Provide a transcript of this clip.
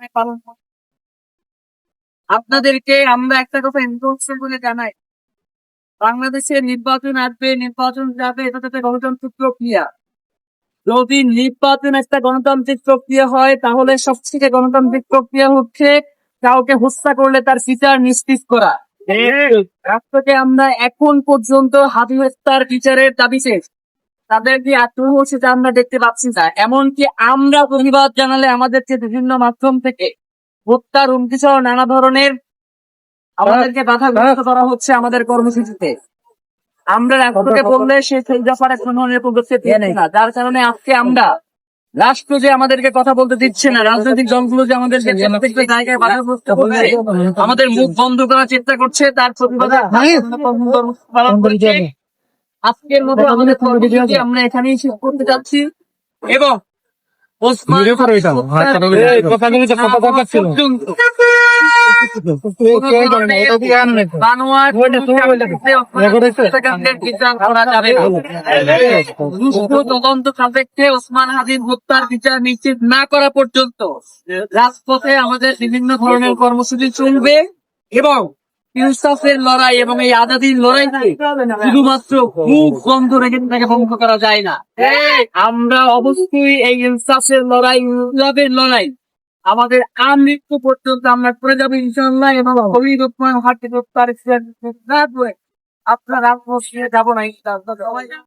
এখানে পালন করি। আপনাদেরকে আমরা একটা কথা ইনফরমেশন বলে জানাই, বাংলাদেশে নির্বাচন আসবে, নির্বাচন যাবে, এটা তো একটা গণতান্ত্রিক প্রক্রিয়া। যদি নির্বাচন একটা গণতান্ত্রিক প্রক্রিয়া হয়, তাহলে সবথেকে গণতান্ত্রিক প্রক্রিয়া হচ্ছে কাউকে হত্যা করলে তার বিচার নিশ্চিত করা। রাষ্ট্রকে আমরা এখন পর্যন্ত হাদি হত্যার বিচারের দাবিতে তাদের যে আগ্রহ সেটা আমরা দেখতে পাচ্ছি না। এমনকি আমরা প্রতিবাদ জানালে আমাদেরকে বিভিন্ন মাধ্যম থেকে হত্যার হুমকি সহ নানা ধরনের আমাদেরকে বাধাগ্রস্ত করা হচ্ছে আমাদের কর্মসূচিতে। আমরা রাষ্ট্রকে বললে সে সেই ব্যাপারে কোনো ধরনের পদক্ষেপ নিচ্ছে না, যার কারণে আজকে আমরা রাষ্ট্র যে আমাদেরকে কথা বলতে দিচ্ছে না, রাজনৈতিক দলগুলো যে আমাদেরকে প্রত্যেকটা জায়গায় বাধাগ্রস্ত করছে, আমাদের মুখ বন্ধ করার চেষ্টা করছে, তার প্রতিবাদে পালন করছে। আজকের মতো আমাদের কর্মসূচি আমরা এখানেই শেষ করতে যাচ্ছি এবং ওসমান তদন্ত সাপেক্ষে ওসমান হাদির হত্যার বিচার নিশ্চিত না করা পর্যন্ত রাজপথে আমাদের বিভিন্ন ধরনের কর্মসূচি চলবে এবং ইনসাফের লড়াই এবং এই আজাদির লড়াইকে শুধুমাত্র মুখ বন্ধ রেখে তাকে বন্ধ করা যায় না। আমরা অবশ্যই এই ইনসাফের লড়াই, ইনসাফের লড়াই আমাদের আমৃত্যু পর্যন্ত আমরা করে যাবো ইনশাআল্লাহ। এবং শহীদ ওসমান হাদি হত্যার আপনার রাজপথে যাবো না ইনশাআল্লাহ।